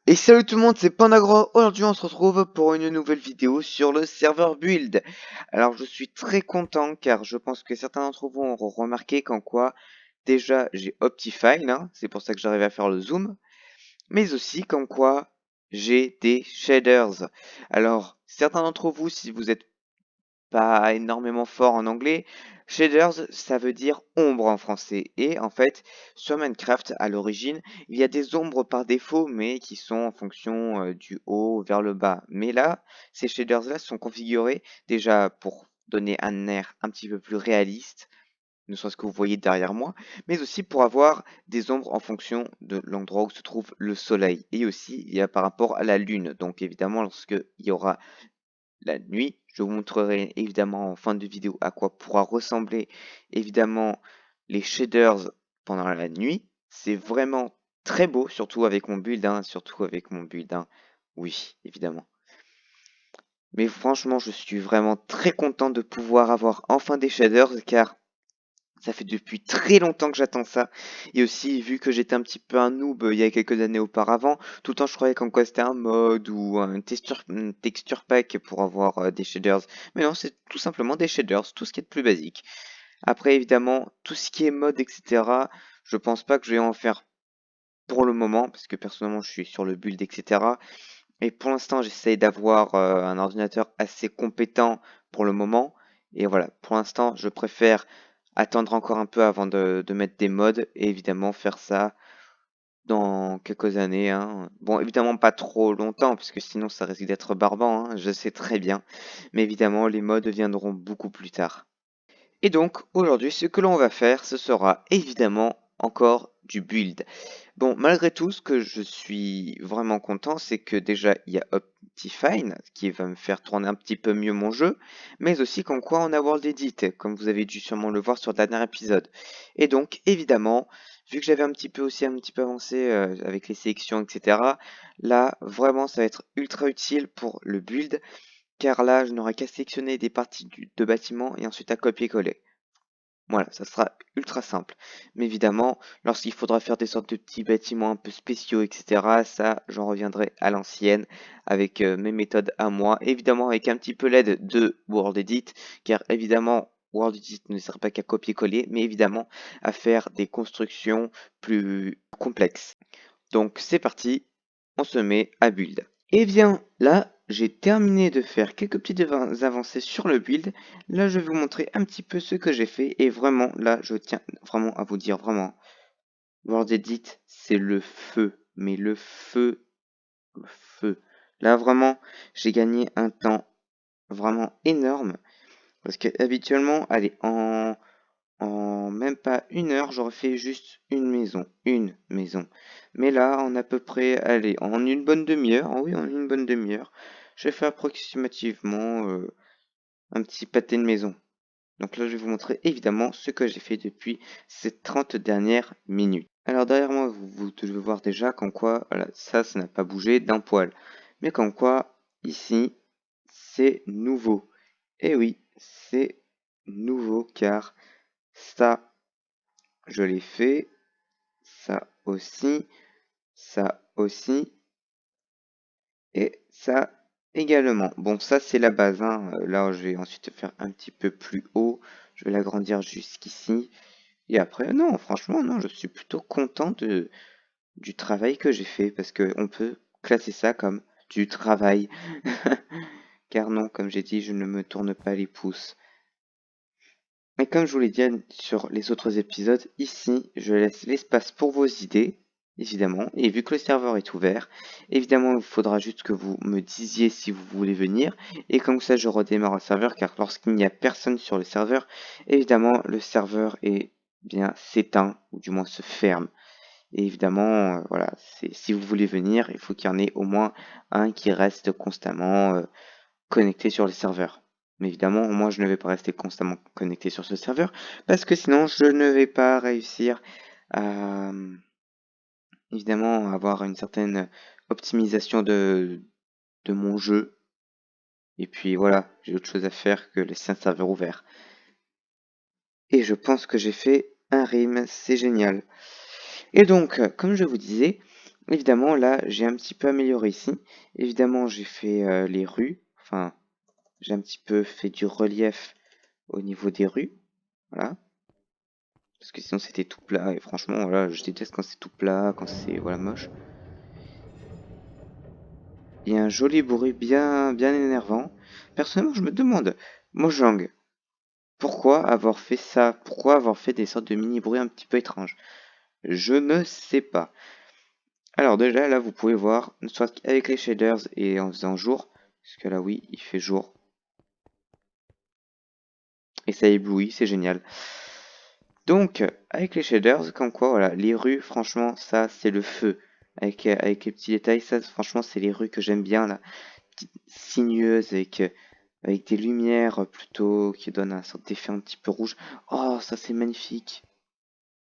Et salut tout le monde, c'est Pandagro. Aujourd'hui, on se retrouve pour une nouvelle vidéo sur le serveur Build. Alors, je suis très content car je pense que certains d'entre vous auront remarqué qu'en quoi, déjà, j'ai Optifine, hein, c'est pour ça que j'arrive à faire le zoom, mais aussi qu'en quoi, j'ai des shaders. Alors, certains d'entre vous, si vous êtes pas énormément fort en anglais. Shaders, ça veut dire ombre en français. Et en fait, sur Minecraft, à l'origine, il y a des ombres par défaut, mais qui sont en fonction du haut vers le bas. Mais là, ces shaders-là sont configurés déjà pour donner un air un petit peu plus réaliste, ne serait-ce que vous voyez derrière moi, mais aussi pour avoir des ombres en fonction de l'endroit où se trouve le soleil. Et aussi, il y a par rapport à la lune. Donc évidemment, lorsque il y aura la nuit. Je vous montrerai évidemment en fin de vidéo à quoi pourra ressembler évidemment les shaders pendant la nuit. C'est vraiment très beau, surtout avec mon build, hein, surtout avec mon build, hein. Oui, évidemment. Mais franchement, je suis vraiment très content de pouvoir avoir enfin des shaders car ça fait depuis très longtemps que j'attends ça. Et aussi, vu que j'étais un petit peu un noob il y a quelques années auparavant, tout le temps je croyais qu'en quoi c'était un mode ou un texture pack pour avoir des shaders. Mais non, c'est tout simplement des shaders, tout ce qui est de plus basique. Après, évidemment, tout ce qui est mode, etc., je pense pas que je vais en faire pour le moment, parce que personnellement je suis sur le build, etc. Et pour l'instant, j'essaye d'avoir un ordinateur assez compétent pour le moment. Et voilà, pour l'instant, je préfère attendre encore un peu avant de mettre des mods et évidemment faire ça dans quelques années, hein. Bon, évidemment pas trop longtemps, parce que sinon ça risque d'être barbant, hein, je sais très bien. Mais évidemment, les mods viendront beaucoup plus tard. Et donc, aujourd'hui, ce que l'on va faire, ce sera évidemment encore du build. Bon, malgré tout, ce que je suis vraiment content, c'est que déjà, il y a Optifine, qui va me faire tourner un petit peu mieux mon jeu, mais aussi comme quoi on a World Edit, comme vous avez dû sûrement le voir sur le dernier épisode. Et donc, évidemment, vu que j'avais un petit peu avancé avec les sélections, etc., là, vraiment, ça va être ultra utile pour le build, car là, je n'aurai qu'à sélectionner des parties de bâtiment et ensuite à copier-coller. Voilà, ça sera ultra simple. Mais évidemment, lorsqu'il faudra faire des sortes de petits bâtiments un peu spéciaux, etc., ça, j'en reviendrai à l'ancienne avec mes méthodes à moi. Évidemment, avec un petit peu l'aide de World Edit, car évidemment, World Edit ne sert pas qu'à copier-coller, mais évidemment à faire des constructions plus complexes. Donc c'est parti, on se met à build. Et bien là, j'ai terminé de faire quelques petites avancées sur le build. Là, je vais vous montrer un petit peu ce que j'ai fait. Et vraiment, là, je tiens vraiment à vous dire, vraiment, World Edit, c'est le feu. Mais le feu, le feu. Là, vraiment, j'ai gagné un temps vraiment énorme. Parce que habituellement, allez, en même pas une heure, j'aurais fait juste une maison. Une maison. Mais là, en à peu près, allez, en une bonne demi-heure, ah oui, en une bonne demi-heure, j'ai fait approximativement un petit pâté de maison. Donc là, je vais vous montrer évidemment ce que j'ai fait depuis ces 30 dernières minutes. Alors derrière moi, vous devez voir déjà qu'en quoi, voilà, ça n'a pas bougé d'un poil. Mais qu'en quoi, ici, c'est nouveau. Et oui, c'est nouveau car ça, je l'ai fait, ça aussi, et ça également. Bon, ça c'est la base, hein. Là, je vais ensuite faire un petit peu plus haut. Je vais l'agrandir jusqu'ici. Et après, non, franchement, non, je suis plutôt content du travail que j'ai fait, parce que on peut classer ça comme du travail. Car non, comme j'ai dit, je ne me tourne pas les pouces. Et comme je vous l'ai dit sur les autres épisodes, ici, je laisse l'espace pour vos idées, évidemment. Et vu que le serveur est ouvert, évidemment, il faudra juste que vous me disiez si vous voulez venir. Et comme ça, je redémarre le serveur, car lorsqu'il n'y a personne sur le serveur, évidemment, le serveur est bien s'éteint, ou du moins se ferme. Et évidemment, voilà, si vous voulez venir, il faut qu'il y en ait au moins un qui reste constamment connecté sur le serveur. Mais évidemment, moi, je ne vais pas rester constamment connecté sur ce serveur, parce que sinon, je ne vais pas réussir à, évidemment, avoir une certaine optimisation de mon jeu. Et puis voilà, j'ai autre chose à faire que laisser un serveur ouvert. Et je pense que j'ai fait un rime, c'est génial. Et donc, comme je vous disais, Évidemment, là, j'ai un petit peu amélioré ici. Évidemment, j'ai fait les rues. Enfin, j'ai un petit peu fait du relief au niveau des rues. Voilà. Parce que sinon, c'était tout plat. Et franchement, voilà, je déteste quand c'est tout plat, quand c'est voilà moche. Il y a un joli bruit bien énervant. Personnellement, je me demande, Mojang, pourquoi avoir fait ça? Pourquoi avoir fait des sortes de mini-bruits un petit peu étranges? Je ne sais pas. Alors déjà, là, vous pouvez voir, soit avec les shaders et en faisant jour, parce que là, oui, il fait jour. Et ça éblouit, c'est génial. Donc, avec les shaders, comme quoi, voilà, les rues, franchement, ça, c'est le feu. Avec les petits détails, ça, franchement, c'est les rues que j'aime bien, là. Petites sinueuses, avec des lumières plutôt qui donnent un sorte d'effet un petit peu rouge. Oh, ça, c'est magnifique.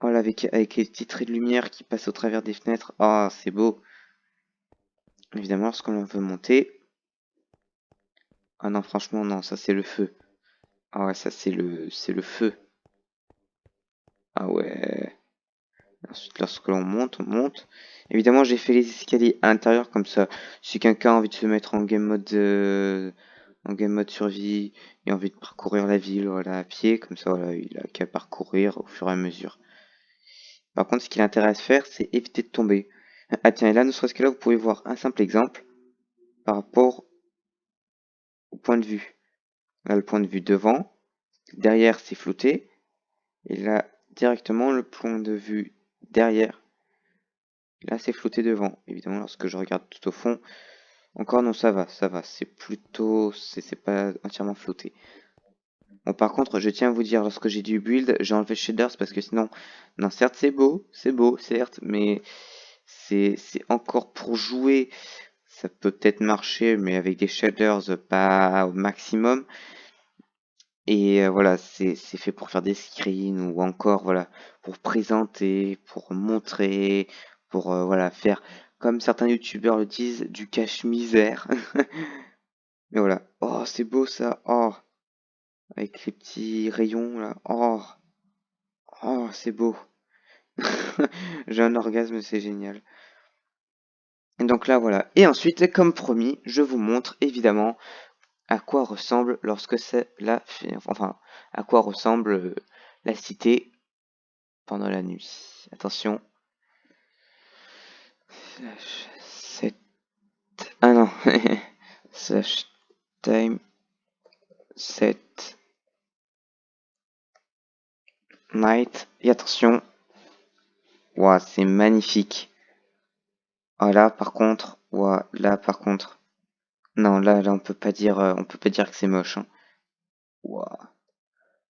Voilà, avec les petits traits de lumière qui passent au travers des fenêtres. Oh, c'est beau. Évidemment, lorsqu'on veut monter. Ah non, franchement, non, ça, c'est le feu. Ah ouais, ça, c'est le feu. Ah ouais. Ensuite, lorsque l'on monte, on monte. Évidemment, j'ai fait les escaliers à l'intérieur comme ça. Si quelqu'un a envie de se mettre en game mode survie et envie de parcourir la ville, voilà, à pied, comme ça, voilà, il a qu'à parcourir au fur et à mesure. Par contre, ce qu'il a intérêt à se faire, c'est éviter de tomber. Ah tiens, et là, ne serait-ce que là, vous pouvez voir un simple exemple par rapport au point de vue. Là, le point de vue devant, derrière, c'est flouté. Et là, directement, le point de vue derrière, là, c'est flouté devant. Évidemment, lorsque je regarde tout au fond, encore non, ça va. C'est plutôt, c'est pas entièrement flouté. Bon, par contre, je tiens à vous dire, lorsque j'ai du build, j'ai enlevé shaders parce que sinon, non, certes, c'est beau, certes, mais c'est encore pour jouer. Ça peut peut-être marcher, mais avec des shaders pas au maximum. Et voilà, c'est fait pour faire des screens ou encore voilà pour présenter, pour montrer, pour voilà faire comme certains youtubeurs le disent du cache-misère. Mais voilà, oh c'est beau ça, oh avec les petits rayons là, oh c'est beau. J'ai un orgasme, c'est génial. Et donc là voilà. Et ensuite, comme promis, je vous montre évidemment à quoi ressemble lorsque c'est enfin à quoi ressemble la cité pendant la nuit. Attention. Slash set. Ah non. Slash time set night. Et attention. Ouah, c'est magnifique. Ah là par contre. Ouah, là par contre. Non, là on peut pas dire que c'est moche. Hein. Ouah.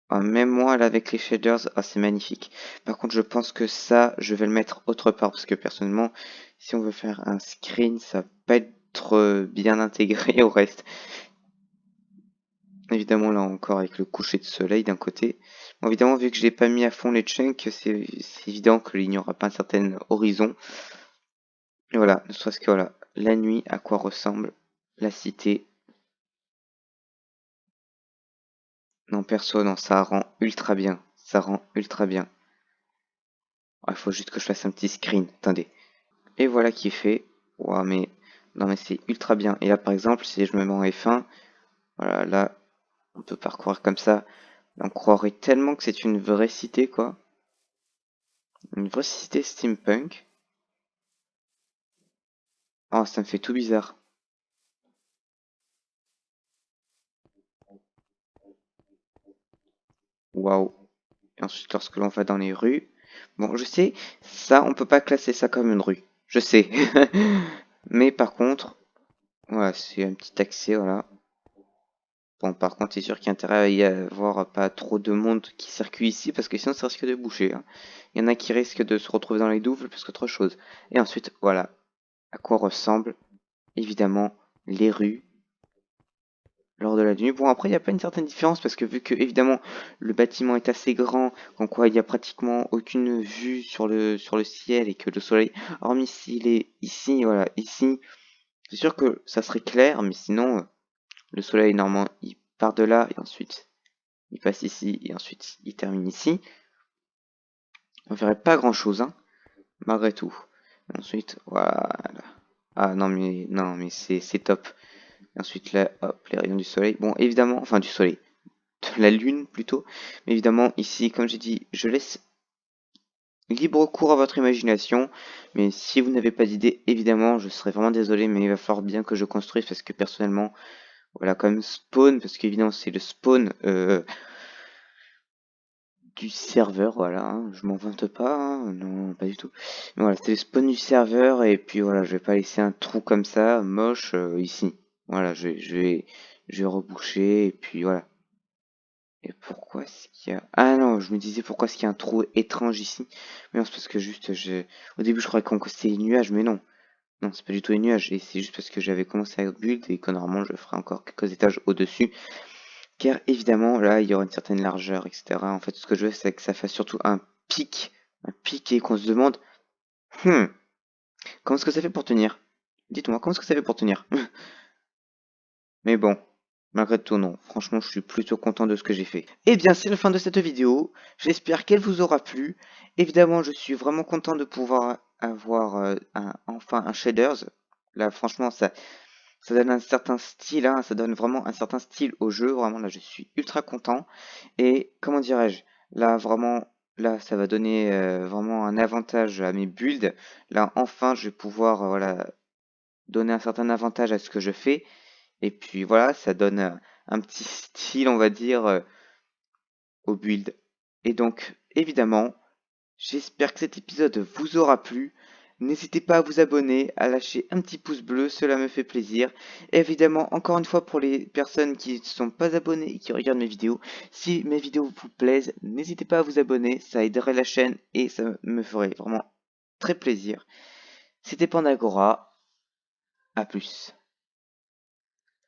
Ah, même moi là avec les shaders, ah c'est magnifique. Par contre, je pense que ça, je vais le mettre autre part parce que personnellement, si on veut faire un screen, ça va pas être bien intégré au reste. Évidemment, là encore, avec le coucher de soleil d'un côté. Bon, évidemment, vu que je n'ai pas mis à fond les chunks, c'est évident qu'il n'y aura pas un certain horizon. Et voilà, ne serait-ce que voilà, la nuit, à quoi ressemble la cité. Non, perso, non, ça rend ultra bien. Ça rend ultra bien. Il faut juste que je fasse un petit screen. Attendez. Et voilà qui est fait. Ouah, mais non, mais c'est ultra bien. Et là, par exemple, si je me mets en F1, voilà, là, on peut parcourir comme ça. On croirait tellement que c'est une vraie cité, quoi. Une vraie cité steampunk. Oh, ça me fait tout bizarre. Waouh. Et ensuite, lorsque l'on va dans les rues. Bon, je sais, ça, on peut pas classer ça comme une rue. Je sais. Mais par contre, voilà, c'est un petit accès, voilà. Bon, par contre, c'est sûr qu'il y a intérêt à y avoir pas trop de monde qui circule ici, parce que sinon, ça risque de boucher. Hein. Il y en a qui risquent de se retrouver dans les douves plus qu'autre chose. Et ensuite, voilà, à quoi ressemblent, évidemment, les rues lors de la nuit. Bon, après, il n'y a pas une certaine différence parce que vu que, évidemment, le bâtiment est assez grand, en quoi il n'y a pratiquement aucune vue sur le ciel et que le soleil, hormis s'il est ici, voilà, ici, c'est sûr que ça serait clair, mais sinon, le soleil, normalement, il part de là et ensuite, il passe ici et ensuite, il termine ici. On verrait pas grand chose, hein, malgré tout. Ensuite, voilà. Ah non mais c'est top. Et ensuite là, hop, les rayons du soleil. Bon, évidemment, enfin du soleil, de la lune plutôt. Mais évidemment, ici, comme j'ai dit, je laisse libre cours à votre imagination. Mais si vous n'avez pas d'idée, évidemment, je serais vraiment désolé, mais il va falloir bien que je construise parce que personnellement, voilà, comme spawn, parce qu'évidemment, c'est le spawn du serveur, voilà, hein, je m'en vante pas, hein, non, pas du tout. Mais voilà, c'est le spawn du serveur, et puis voilà, je vais pas laisser un trou comme ça, moche, ici. Voilà, je vais reboucher, et puis voilà. Et pourquoi est-ce qu'il y a... Ah non, je me disais pourquoi est-ce qu'il y a un trou étrange ici. Mais non, c'est parce que juste, au début, je croyais qu'on c'était les nuages, mais non. Non, c'est pas du tout les nuages, et c'est juste parce que j'avais commencé à build, et que normalement, je ferai encore quelques étages au-dessus. Car évidemment, là, il y aura une certaine largeur, etc. En fait, ce que je veux, c'est que ça fasse surtout un pic, et qu'on se demande, hmm, comment est-ce que ça fait pour tenir? Dites-moi, comment est-ce que ça fait pour tenir? Mais bon, malgré tout, non. Franchement, je suis plutôt content de ce que j'ai fait. Eh bien, c'est la fin de cette vidéo. J'espère qu'elle vous aura plu. Évidemment, je suis vraiment content de pouvoir avoir enfin un shaders. Là, franchement, ça donne un certain style, hein, ça donne vraiment un certain style au jeu. Vraiment, là, je suis ultra content. Et comment dirais-je, là, vraiment, là, ça va donner vraiment un avantage à mes builds. Là, enfin, je vais pouvoir, voilà, donner un certain avantage à ce que je fais. Et puis voilà, ça donne un petit style, on va dire, au build. Et donc, évidemment, j'espère que cet épisode vous aura plu. N'hésitez pas à vous abonner, à lâcher un petit pouce bleu, cela me fait plaisir. Et évidemment, encore une fois, pour les personnes qui ne sont pas abonnées et qui regardent mes vidéos, si mes vidéos vous plaisent, n'hésitez pas à vous abonner, ça aiderait la chaîne et ça me ferait vraiment très plaisir. C'était Pandagora, à plus.